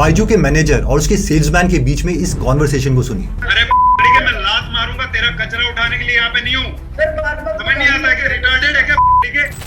बायजू के मैनेजर और उसके सेल्समैन के बीच में इस कॉन्वर्सेशन को सुनिए। अरे मैं लात मारूंगा, तेरा कचरा उठाने के लिए यहाँ पे नहीं हूँ। समझ नहीं आता कि रिटार्डेड है क्या?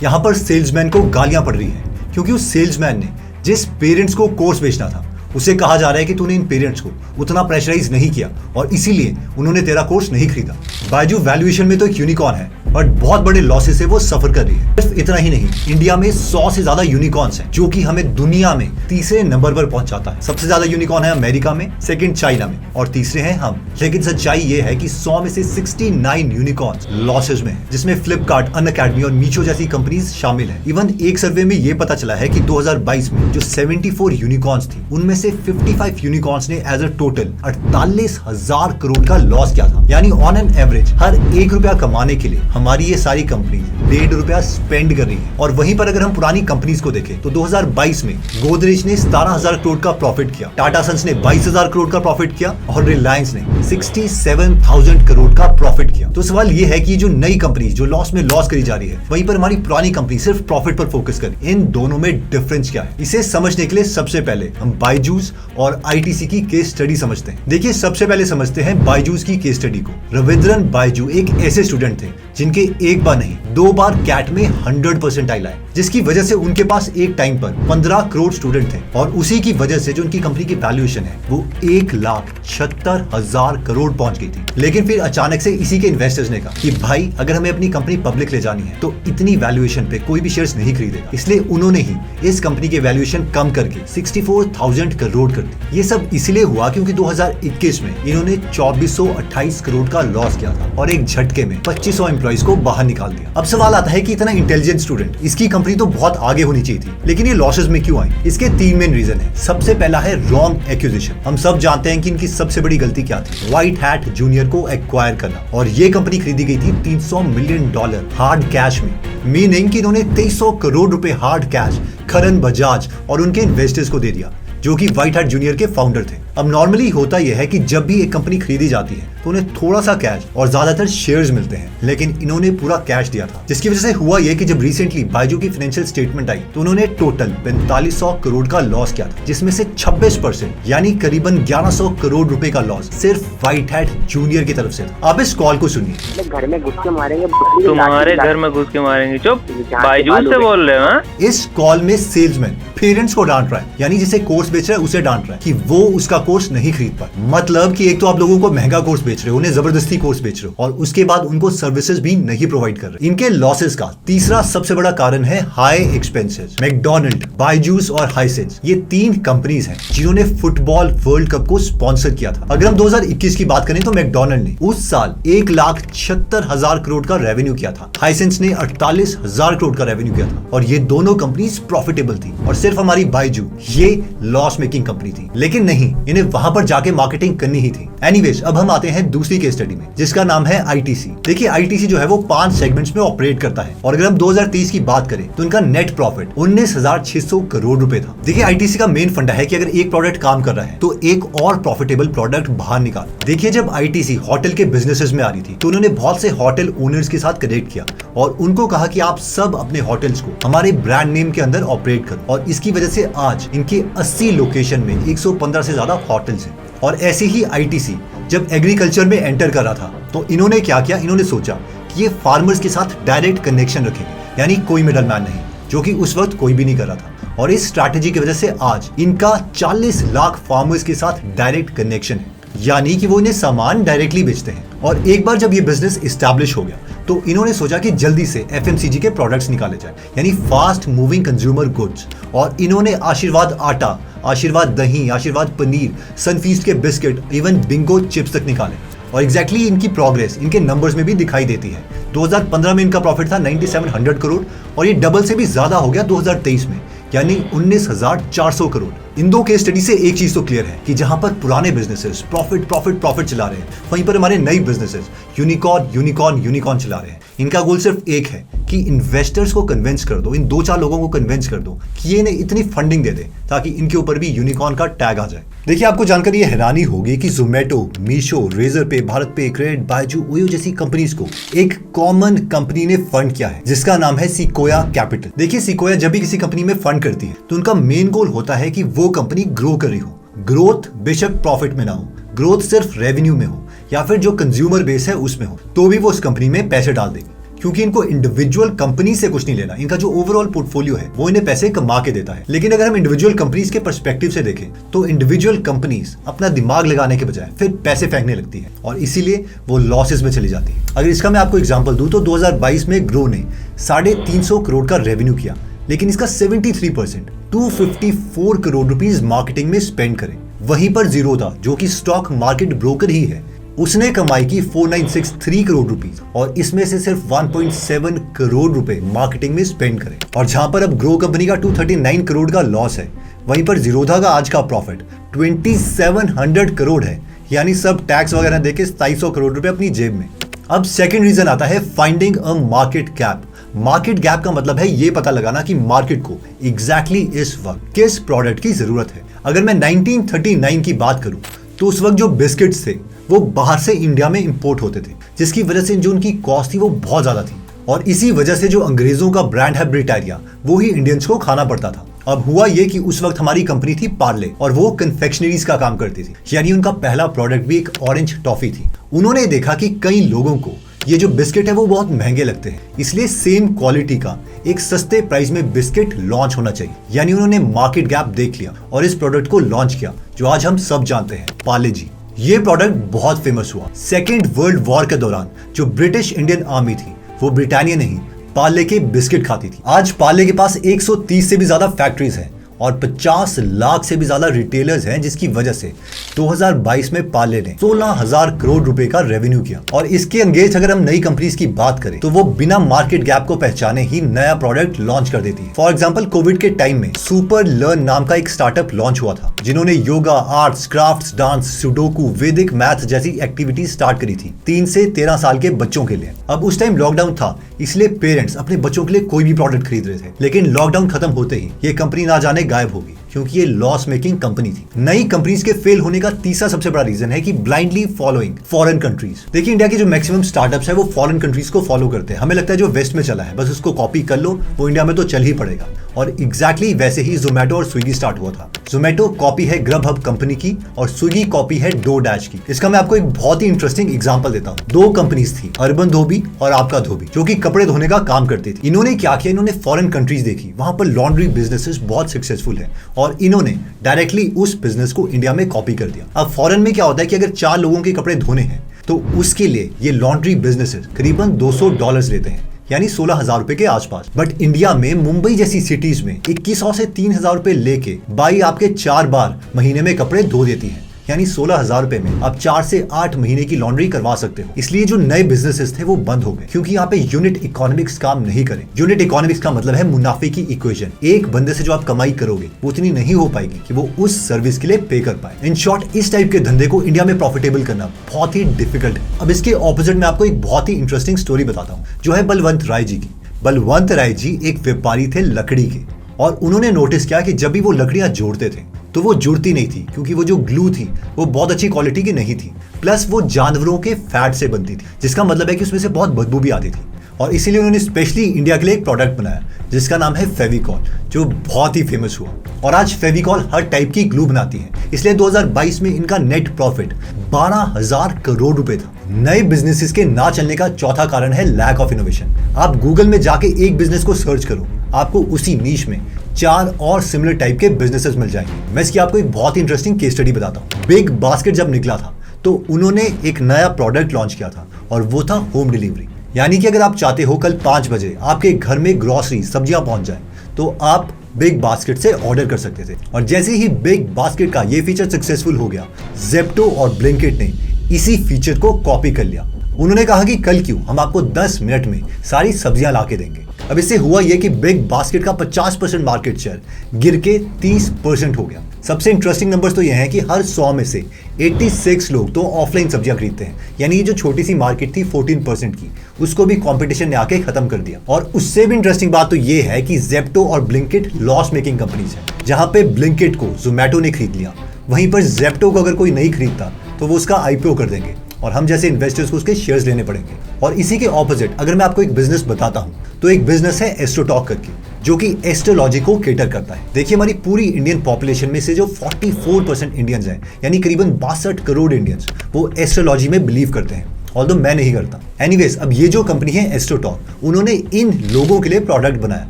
यहाँ पर सेल्समैन को गालियां पड़ रही है क्योंकि उस सेल्समैन ने जिस पेरेंट्स को कोर्स बेचना था उसे कहा जा रहा है कि तूने इन पेरेंट्स को उतना प्रेशराइज नहीं किया और इसीलिए उन्होंने तेरा कोर्स नहीं खरीदा। बायजू वैल्यूएशन में तो एक यूनिकॉर्न है बट बहुत बड़े लॉसेस से वो सफर कर रही है। सिर्फ इतना ही नहीं, इंडिया में 100 से ज्यादा यूनिकॉर्न्स हैं जो कि हमें दुनिया में तीसरे नंबर पर पहुंचाता है। सबसे ज्यादा यूनिकॉर्न है अमेरिका में, सेकंड चाइना में और तीसरे हैं हम। लेकिन सच्चाई ये है कि 100 में से 69 यूनिकॉर्न्स लॉसेस में है, जिसमें फ्लिपकार्ट, अनअकैडमी और मीशो जैसी कंपनीज शामिल है। इवन एक सर्वे में ये पता चला है कि 2022 में जो 74 यूनिकॉर्न्स थी उनमें से 55 यूनिकॉर्न्स ने एज अ टोटल 48,000 करोड़ का लॉस किया था। यानी ऑन एन एवरेज हर ₹1 कमाने के लिए हमारी ये सारी कंपनीज ₹1.5 स्पेंड कर रही है। और वहीं पर अगर हम पुरानी कंपनीज को देखें तो 2022 में गोदरेज ने 17,000 करोड़ का प्रॉफिट किया, टाटा सन्स ने 22,000 करोड़ का प्रॉफिट किया और रिलायंस ने 67,000 करोड़ का प्रॉफिट किया। तो सवाल ये है कि जो नई कंपनीज जो लॉस में लॉस करी जा रही है, वहीं पर हमारी पुरानी कंपनी सिर्फ प्रॉफिट पर फोकस करे, इन दोनों में डिफरेंस क्या है? इसे समझने के लिए सबसे पहले हम बायजूस और आईटीसी की केस स्टडी समझते हैं। देखिए, सबसे पहले समझते हैं बायजूस की केस स्टडी को। रविंद्रन बायजू एक ऐसे स्टूडेंट थे जिनके एक बार नहीं 2 बार कैट में 100% लाए, जिसकी वजह से उनके पास एक टाइम पर 15 करोड़ स्टूडेंट थे और उसी की वजह से जो उनकी कंपनी की वैल्यूएशन है वो 1,76,000 करोड़ पहुंच गई थी। लेकिन फिर अचानक से इसी के इन्वेस्टर्स ने कहा कि भाई अगर हमें अपनी कंपनी पब्लिक ले जानी है तो इतनी वैल्यूएशन पे कोई भी शेयर्स नहीं खरीदेगा। इसलिए उन्होंने ही इस कंपनी की वैल्यूएशन कम करके 64,000 करोड़ कर दी। ये सब इसलिए हुआ क्योंकि 2021 में इन्होंने 2428 करोड़ का लॉस किया था और एक झटके में 2500 एम्प्लॉइज को बाहर निकाल दिया। अब सवाल आता है कि इतना इंटेलिजेंट स्टूडेंट, इसकी कंपनी तो बहुत आगे होनी चाहिए थी, लेकिन ये लॉसेस में क्यों आई? इसके 3 मेन रीजन है। सबसे पहला है रॉन्ग एक्विजिशन। हम सब जानते हैं कि इनकी सबसे बड़ी गलती क्या थी, व्हाइट हैट जूनियर को एक्वायर करना। और ये कंपनी खरीदी गई थी $300 मिलियन हार्ड कैश में, मीनिंग कि इन्होंने 2300 करोड़ रुपए हार्ड कैश करण बजाज और उनके इन्वेस्टर्स को दे दिया जो कि व्हाइट हैट जूनियर के फाउंडर थे। अब नॉर्मली होता यह है कि जब भी एक कंपनी खरीदी जाती है तो उन्हें थोड़ा सा कैश और ज्यादातर शेयर्स मिलते हैं, लेकिन इन्होंने पूरा कैश दिया था, जिसकी वजह से हुआ यह कि जब रिसेंटली बायजू की फाइनेंशियल स्टेटमेंट आई तो उन्होंने टोटल 4500 करोड़ का लॉस किया था, जिसमें से 26% यानी करीबन 1100 करोड़ रुपए का लॉस सिर्फ व्हाइट हैट जूनियर की तरफ से था। आप इस कॉल को सुनिए। घर में घुस के मारेंगे, तुम्हारे घर में घुस के मारेंगे। चुप, बायजूस से बोल रहे हो? इस कॉल में सेल्समैन पेरेंट्स को डांट रहा है, यानी जिसे कोर्स बेच रहा है उसे डांट रहा है कि वो उसका कोर्स नहीं खरीद पाए। मतलब कि एक तो आप लोगों को महंगा कोर्स बेच रहे हो, उन्हें जबरदस्ती कोर्स बेच रहे हो और उसके बाद उनको सर्विसेज भी नहीं प्रोवाइड कर रहे। इनके लॉसेस का तीसरा सबसे बड़ा कारण है हाई एक्सपेंसेस। मैकडॉनल्ड, बायजूस और हाइसेंस, ये 3 कंपनीज हैं जिन्होंने फुटबॉल वर्ल्ड कप को स्पॉन्सर किया था। अगर हम 2021 की बात करें तो मैकडॉनल्ड ने उस साल 1,76,000 करोड़ का रेवेन्यू किया था, हाइसेंस ने 48,000 करोड़ का रेवेन्यू किया था और ये दोनों कंपनीज प्रॉफिटेबल थी और सिर्फ हमारी बायजू ये लॉस मेकिंग कंपनी थी। लेकिन नहीं, इन्हें वहां पर जाके मार्केटिंग करनी ही थी। एनीवेज, अब हम आते हैं दूसरी केस स्टडी में जिसका नाम है आईटीसी। देखिए, आईटीसी जो है वो 5 सेगमेंट्स में ऑपरेट करता है और अगर हम 2023 की बात करें तो इनका नेट प्रॉफिट 19,600 करोड़ रुपए था। देखिए, आईटीसी का मेन फंडा है कि अगर एक प्रोडक्ट काम कर रहा है तो एक और प्रॉफिटेबल प्रोडक्ट बाहर निकाल। देखिए, जब आईटीसी होटल के बिजनेसेस में आ रही थी तो उन्होंने बहुत से होटल ओनर्स के साथ कनेक्ट किया और उनको कहा कि आप सब अपने होटल्स को हमारे ब्रांड नेम के अंदर ऑपरेट करो और इसकी वजह से आज इनके 80 लोकेशन में 115 से ज्यादा होटल्स हैं। और ऐसे ही आईटीसी जब एग्रीकल्चर में एंटर कर रहा था तो इन्होंने क्या किया, इन्होंने सोचा कि ये फार्मर्स के साथ डायरेक्ट कनेक्शन रखेंगे, यानी कोई मिडल मैन नहीं, जो कि उस वक्त कोई भी नहीं कर रहा था। और इस स्ट्रैटेजी की वजह से आज इनका 40 लाख फार्मर्स के साथ डायरेक्ट कनेक्शन है, यानी कि वो इन्हें सामान डायरेक्टली बेचते हैं। और एक बार जब ये बिजनेस इस्टेब्लिश हो गया तो इन्होंने सोचा कि जल्दी से एफएमसीजी के प्रोडक्ट्स निकाले जाए, यानी फास्ट मूविंग कंज्यूमर गुड्स। और इन्होंने आशीर्वाद आटा, आशीर्वाद दही, आशीर्वाद पनीर, सनफीस्ट के बिस्किट, इवन बिंगो चिप्स तक निकाले। और एग्जैक्टली इनकी प्रोग्रेस इनके नंबर्स में भी दिखाई देती है। 2015 में इनका प्रॉफिट था 9700 करोड़ और ये डबल से भी ज्यादा हो गया 2023 में, यानी 19,400 करोड़। इन 2 केस स्टडी से एक चीज तो क्लियर है कि जहां पर पुराने बिजनेसेस प्रॉफिट प्रॉफिट प्रॉफिट चला रहे हैं, वहीं पर हमारे नए बिजनेसेस यूनिकॉर्न यूनिकॉर्न यूनिकॉर्न चला रहे हैं। इनका गोल सिर्फ एक है कि इन्वेस्टर्स को कन्विंस कर दो, इन 2-4 लोगों को कन्विंस कर दो कि ये इन्हें इतनी फंडिंग दे दे ताकि इनके ऊपर भी यूनिकॉर्न का टैग आ जाए। देखिए, आपको जानकर ये हैरानी होगी कि जोमेटो, मीशो, रेजर पे, भारत पे, क्रेडिट, बायजू, ओयो जैसी कंपनीज को एक कॉमन कंपनी ने फंड किया है जिसका नाम है सिकोया कैपिटल। देखिए, सिकोया जब भी किसी कंपनी में फंड करती है तो उनका मेन गोल होता है कि वो कंपनी ग्रो कर रही हो ग्रोथ बेशक प्रॉफिट में ना हो, ग्रोथ सिर्फ रेवेन्यू में हो या फिर जो कंज्यूमर बेस है उसमें हो, तो भी वो उस कंपनी में पैसे डाल देगी, क्योंकि इनको इंडिविजुअल कंपनी से कुछ नहीं लेना। इनका जो ओवरऑल पोर्टफोलियो है वो इन्हें पैसे कमा के देता है। लेकिन अगर हम इंडिविजुअल कंपनीज के पर्सपेक्टिव से देखें तो इंडिविजुअल कंपनीज अपना दिमाग लगाने के बजाय फिर पैसे फेंकने लगती है और इसीलिए वो लॉसेस में चली जाती है। अगर इसका मैं आपको एग्जांपल दूं तो 2022 में ग्रो ने 350 करोड़ का रेवेन्यू किया, लेकिन इसका 73% 254 करोड़ रुपीस मार्केटिंग में स्पेंड करें। वहीं पर जीरोधा, जो कि स्टॉक मार्केट ब्रोकर ही है, उसने कमाई की 4963 करोड़ रुपीस और इसमें से सिर्फ 1.7 करोड़ रुपए मार्केटिंग में स्पेंड करें। और जहां पर अब ग्रो कंपनी का 239 करोड़ का लॉस है, वहीं पर जीरोधा का आज का प्रॉफिट 2700 करोड़ है, यानी सब टैक्स वगैरह देके 2700 करोड़ रुपए अपनी जेब में। अब सेकंड रीजन आता है finding a market gap. Market gap का मतलब है ये पता लगाना कि मार्केट को एग्जैक्टली इस वक्त किस प्रोडक्ट की जरूरत है। अगर मैं 1939 की बात करूं तो उस वक्त जो बिस्किट्स थे वो बाहर से इंडिया में इंपोर्ट होते थे, जिसकी वजह से जो उनकी कॉस्ट थी वो बहुत ज्यादा थी और इसी वजह से जो अंग्रेजों का ब्रांड है ब्रिटानिया, वो ही इंडियंस को खाना पड़ता था। अब हुआ ये कि उस वक्त हमारी कंपनी थी पार्ले और वो कन्फेक्शनरीज का काम करती थी, यानी उनका पहला प्रोडक्ट भी एक ऑरेंज टॉफी थी। उन्होंने देखा कि कई लोगों को ये जो बिस्किट है वो बहुत महंगे लगते हैं, इसलिए सेम क्वालिटी का एक सस्ते प्राइस में बिस्किट लॉन्च होना चाहिए। यानी उन्होंने मार्केट गैप देख लिया और इस प्रोडक्ट को लॉन्च किया, जो आज हम सब जानते हैं, पार्ले जी। ये प्रोडक्ट बहुत फेमस हुआ। सेकेंड वर्ल्ड वॉर के दौरान जो ब्रिटिश इंडियन आर्मी थी वो ब्रिटानिया नहीं, पार्ले के बिस्किट खाती थी। आज पार्ले के पास 130 से भी ज्यादा फैक्ट्रीज हैं और 50 लाख से भी ज्यादा रिटेलर्स हैं, जिसकी वजह से 2022 में पार्ले ने 16,000 करोड़ रुपए का रेवेन्यू किया। और इसके अंगेंस्ट अगर हम नई कंपनीज की बात करें तो वो बिना मार्केट गैप को पहचाने ही नया प्रोडक्ट लॉन्च कर देती है। फॉर एग्जांपल कोविड के टाइम में सुपर लर्न नाम का एक स्टार्टअप लॉन्च हुआ था, जिन्होंने yoga, arts, crafts, dance, sudoku, वैदिक मैथ जैसी एक्टिविटी स्टार्ट करी थी 3 से 13 साल के बच्चों के लिए। अब उस टाइम लॉकडाउन था, इसलिए पेरेंट्स अपने बच्चों के लिए कोई भी प्रोडक्ट खरीद रहे थे, लेकिन लॉकडाउन खत्म होते ही ये कंपनी ना जाने गायब होगी, क्योंकि ये लॉस मेकिंग कंपनी थी। नई कंपनीज के फेल होने का तीसरा सबसे बड़ा रीजन है कि ब्लाइंडली फॉलोइंग फॉरेन कंट्रीज। देखिए इंडिया के जो मैक्सिमम स्टार्टअप्स है वो फॉरेन कंट्रीज को फॉलो करते हैं। हमें लगता है जो वेस्ट में चला है बस उसको कॉपी कर लो, वो इंडिया में तो चल ही पड़ेगा। और एग्जैक्टली वैसे ही जोमेटो और स्विगी स्टार्ट हुआ था। जोमेटो कॉपी है ग्रबहब कंपनी की और स्विगी कॉपी है डोरडैश की। इसका मैं आपको एक बहुत ही इंटरेस्टिंग एग्जांपल देता हूँ। 2 कंपनीज थी, अर्बन धोबी और आपका धोबी, जो कि कपड़े धोने का काम करती थी। इन्होंने क्या किया, इन्होंने फॉरेन कंट्रीज देखी, वहां पर लॉन्ड्री बिजनेसेस बहुत सक्सेसफुल है और इन्होंने डायरेक्टली उस बिजनेस को इंडिया में कॉपी कर दिया। अब फॉरेन में क्या होता है कि अगर 4 लोगों के कपड़े धोने हैं तो उसके लिए ये लॉन्ड्री बिजनेसेस करीबन $200 लेते हैं, यानी 16,000 रुपए के आसपास। बट इंडिया में मुंबई जैसी सिटीज में 2100 से 3,000 रुपए लेके बाई आपके 4 बार महीने में कपड़े धो देती है, यानी 16,000 रुपए में आप 4 से 8 महीने की लॉन्ड्री करवा सकते हो। इसलिए जो नए बिजनेसेस थे वो बंद हो गए, क्योंकि यहाँ पे यूनिट इकोनॉमिक्स काम नहीं करे। यूनिट इकोनॉमिक्स का मतलब है मुनाफे की इक्वेशन। एक बंदे से जो आप कमाई करोगे वो उतनी नहीं हो पाएगी कि वो उस सर्विस के लिए पे कर पाए। इन शॉर्ट, इस टाइप के धंधे को इंडिया में प्रॉफिटेबल करना बहुत ही डिफिकल्ट है। अब इसके ऑपोजिट में आपको एक बहुत ही इंटरेस्टिंग स्टोरी बताता हूँ, जो है बलवंत राय जी की। बलवंत राय जी एक व्यापारी थे लकड़ी के, और उन्होंने नोटिस किया कि जब भी वो लकड़ियां जोड़ते थे तो वो जुड़ती नहीं थी, क्योंकि वो जो ग्लू थी वो बहुत अच्छी क्वालिटी की नहीं थी, प्लस वो जानवरों के फैट से बनती थी, जिसका मतलब है कि उसमें से बहुत बदबू भी आती थी। और इसीलिए उन्होंने स्पेशली इंडिया के लिए एक प्रोडक्ट बनाया जिसका नाम है फेविकॉल, जो बहुत ही फेमस हुआ। और आज फेविकॉल हर टाइप की ग्लू बनाती है, इसलिए 2022 में इनका नेट प्रॉफिट 12,000 करोड़ रुपए था। नए बिजनेसेस के ना चलने का चौथा कारण है लैक ऑफ इनोवेशन। आप गूगल में जाके एक बिजनेस को सर्च करो, आपको उसी नीश में 4 और सिमिलर टाइप के बिजनेसेस मिल जाएंगे। मैं इसकी आपको एक बहुत ही इंटरेस्टिंग केस स्टडी बताता हूँ। बिग बास्केट जब निकला था तो उन्होंने एक नया प्रोडक्ट लॉन्च किया था और वो था होम डिलीवरी। यानी कि अगर आप चाहते हो कल 5 बजे आपके घर में ग्रोसरी सब्जियां पहुंच जाए तो आप बिग बास्केट से ऑर्डर कर सकते थे। और जैसे ही बिग बास्केट का ये फीचर सक्सेसफुल हो गया, ज़ेप्टो और ब्लिंकिट ने इसी फीचर को कॉपी कर लिया। उन्होंने कहा कि कल क्यों, हम आपको 10 मिनट में सारी सब्जियां ला के देंगे। अब इससे हुआ यह कि बिग बास्केट का 50% मार्केट शेयर गिर के 30% हो गया। सबसे इंटरेस्टिंग नंबर्स तो यह है कि हर 100 में से 86 लोग तो ऑफलाइन सब्जियां खरीदते हैं, यानी ये जो छोटी सी मार्केट थी 14% की, उसको भी कंपटीशन ने आके खत्म कर दिया। और उससे भी इंटरेस्टिंग बात तो ये है कि ज़ेप्टो और ब्लिंकिट लॉस मेकिंग कंपनीज है। जहां पे ब्लिंकिट को ज़ोमैटो ने खरीद लिया, वहीं पर ज़ेप्टो को अगर कोई नहीं खरीदता तो वो उसका IPO कर देंगे और हम जैसे इन्वेस्टर्स को उसके शेयर्स लेने पड़ेंगे। और इसी के ऑपोजिट अगर मैं आपको एक बिजनेस बताता हूं तो एक बिजनेस है एस्ट्रोटॉक करके। जो कि एस्ट्रोलॉजी को केटर करता है। देखिए हमारी पूरी इंडियन पॉपुलेशन में से जो 44% इंडियंस हैं, यानी करीबन 62 करोड़ इंडियंस, वो एस्ट्रोलॉजी में बिलीव करते हैं, ऑल्दो मैं नहीं करता। एनीवेज, अब ये जो कंपनी है एस्ट्रोटॉक, उन्होंने इन लोगों के लिए प्रोडक्ट बनाया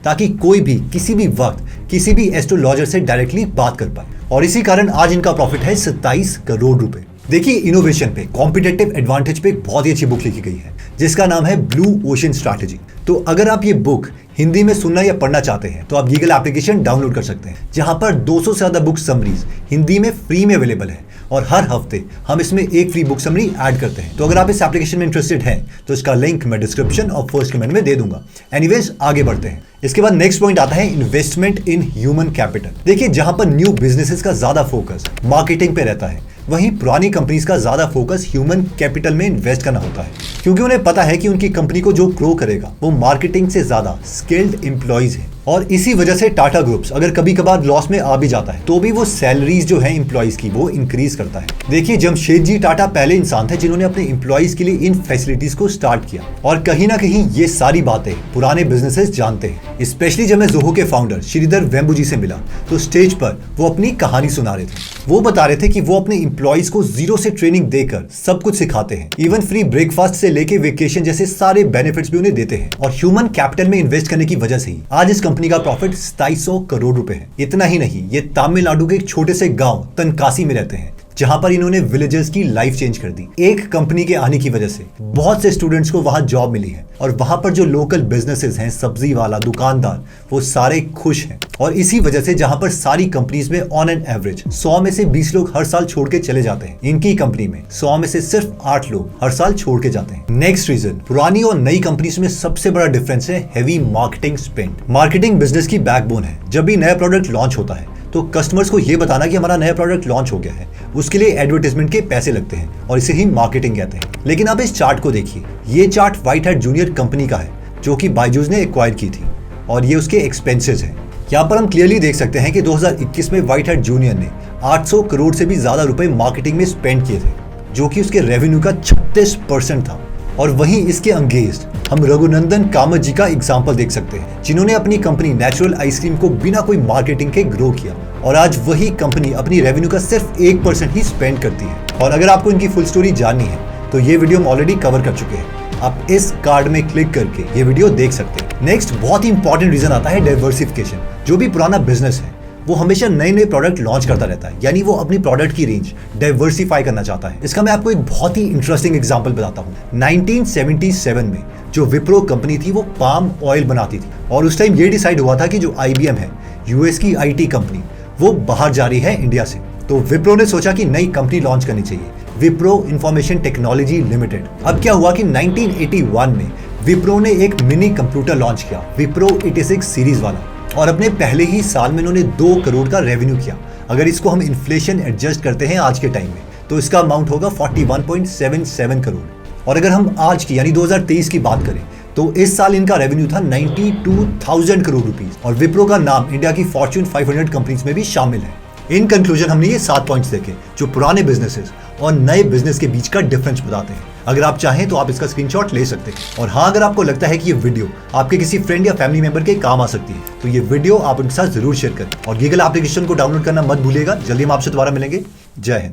ताकि कोई भी किसी भी वक्त किसी भी एस्ट्रोलॉजर से डायरेक्टली बात कर पाए, और इसी कारण आज इनका प्रॉफिट है 27 करोड़ रुपए। देखिए इनोवेशन पे, कॉम्पिटिटिव एडवांटेज पे एक बहुत ही अच्छी बुक लिखी गई है जिसका नाम है ब्लू ओशन स्ट्रैटेजी। तो अगर आप ये बुक हिंदी में सुनना या पढ़ना चाहते हैं तो आप गीगल एप्लीकेशन डाउनलोड कर सकते हैं, जहां पर 200 से ज्यादा बुक समरीज हिंदी में फ्री में अवेलेबल है, और हर हफ्ते हम इसमें एक फ्री बुक समरी ऐड करते हैं। तो अगर आप इस एप्लीकेशन में इंटरेस्टेड हैं तो इसका लिंक मैं डिस्क्रिप्शन और फर्स्ट कमेंट में दे दूंगा। एनीवेज, आगे बढ़ते हैं। इसके बाद नेक्स्ट पॉइंट आता है इन्वेस्टमेंट इन ह्यूमन कैपिटल। देखिए जहां पर न्यू बिजनेसेस का ज्यादा फोकस मार्केटिंग पे रहता है, वहीं पुरानी कंपनीज का ज्यादा फोकस ह्यूमन कैपिटल में इन्वेस्ट करना होता है, क्योंकि उन्हें पता है कि उनकी कंपनी को जो ग्रो करेगा वो मार्केटिंग से ज्यादा स्किल्ड एम्प्लॉइज है। और इसी वजह से टाटा ग्रुप्स अगर कभी कभार लॉस में आ भी जाता है तो भी वो सैलरीज जो है एम्प्लॉइज की वो इंक्रीज करता है। देखिए जमशेदजी टाटा पहले इंसान थे जिन्होंने अपने एम्प्लॉइज के लिए इन फैसिलिटीज को स्टार्ट किया, और कहीं ना कहीं ये सारी बातें पुराने बिजनेसेस जानते हैं। स्पेशली जब मैं जोहो के फाउंडर श्रीधर वेम्बुजी से मिला तो स्टेज पर वो अपनी कहानी सुना रहे थे। वो बता रहे थे कि वो अपने एम्प्लॉइज को जीरो से ट्रेनिंग देकर सब कुछ सिखाते हैं, इवन फ्री ब्रेकफास्ट से लेके वेकेशन जैसे सारे बेनिफिट्स भी उन्हें देते हैं। और ह्यूमन कैपिटल में इन्वेस्ट करने की वजह से ही आज इस कंपनी का प्रॉफिट 2700 करोड़ रुपए है। इतना ही नहीं, ये तमिलनाडु के एक छोटे से गांव तनकासी में रहते हैं, जहां पर इन्होंने विलेजर्स की लाइफ चेंज कर दी। एक कंपनी के आने की वजह से बहुत से स्टूडेंट्स को वहां जॉब मिली है, और वहां पर जो लोकल बिजनेसेस हैं, सब्जी वाला, दुकानदार, वो सारे खुश हैं। और इसी वजह से जहां पर सारी कंपनीज में ऑन एन एवरेज 100 में से 20 लोग हर साल छोड़ के चले जाते हैं, इनकी कंपनी में 100 में से सिर्फ 8 लोग हर साल छोड़ के जाते हैं। नेक्स्ट रीजन, पुरानी और नई कंपनीज में सबसे बड़ा डिफरेंस है heavy marketing spend. Marketing business की बैकबोन है। जब भी नया प्रोडक्ट लॉन्च होता है तो कस्टमर्स को यह बताना कि हमारा नया प्रोडक्ट लॉन्च हो गया है, उसके लिए एडवर्टाइजमेंट के पैसे लगते हैं, और इसे ही मार्केटिंग कहते हैं। लेकिन आप इस चार्ट को देखिए, ये chart white hat junior company का है जो कि बायजूस ने एक्वायर की थी, और ये उसके एक्सपेंसेस हैं। यहाँ पर हम क्लियरली देख सकते हैं कि 2021 में व्हाइट हैट जूनियर ने 800 करोड़ से भी ज्यादा रुपए मार्केटिंग में स्पेंड किए थे, जो कि उसके रेवेन्यू का 36% था। और वहीं इसके अंगेंस्ट हम रघुनंदन कामत जी का एग्जाम्पल देख सकते हैं, जिन्होंने अपनी कंपनी नेचुरल आइसक्रीम को बिना कोई मार्केटिंग के ग्रो किया, और आज वही कंपनी अपनी रेवेन्यू का सिर्फ 1% ही स्पेंड करती है। और अगर आपको इनकी फुल स्टोरी जाननी है तो ये वीडियो हम ऑलरेडी कवर कर चुके हैं, आप इस कार्ड में क्लिक करके ये वीडियो देख सकते हैं। नेक्स्ट बहुत ही इंपॉर्टेंट रीजन आता है डाइवर्सिफिकेशन। जो भी पुराना बिजनेस है वो हमेशा नए नए प्रोडक्ट लॉन्च करता रहता है, यानी वो अपनी प्रोडक्ट की रेंज डाइवर्सिफाई करना चाहता है। इसका मैं आपको एक बहुत ही इंटरेस्टिंग एग्जांपल बताता हूँ। 1977 में जो विप्रो कंपनी थी वो पाम ऑयल बनाती थी, और उस टाइम ये डिसाइड हुआ था कि जो IBM है, यूएस की IT कंपनी, वो बाहर जा रही है इंडिया से। तो विप्रो ने सोचा कि नई कंपनी लॉन्च करनी चाहिए, विप्रो इंफॉर्मेशन टेक्नोलॉजी लिमिटेड। अब क्या हुआ कि 1981 में विप्रो ने एक मिनी कंप्यूटर लॉन्च किया, विप्रो 86 सीरीज वाला, और अपने पहले ही साल में उन्होंने 2 करोड़ का रेवेन्यू किया। अगर इसको हम इन्फ्लेशन एडजस्ट करते हैं आज के टाइम में तो इसका अमाउंट होगा 41.77 करोड़। और अगर हम आज की यानी 2023 की बात करें तो इस साल इनका रेवेन्यू था 92,000 करोड़ रुपीस, और विप्रो का नाम इंडिया की फॉर्च्यून 500 कंपनीज में भी शामिल है। इन कंक्लूजन हमने ये 7 पॉइंट्स देखे जो पुराने बिजनेसेस और नए बिजनेस के बीच का डिफरेंस बताते हैं। अगर आप चाहें तो आप इसका स्क्रीनशॉट ले सकते हैं। और हाँ, अगर आपको लगता है कि ये वीडियो आपके किसी फ्रेंड या फैमिली मेंबर के काम आ सकती है तो ये वीडियो आप उनके साथ जरूर शेयर करें, और गीगल एप्लीकेशन को डाउनलोड करना मत भूलिएगा। जल्दी हम आपसे दोबारा मिलेंगे। जय हिंद।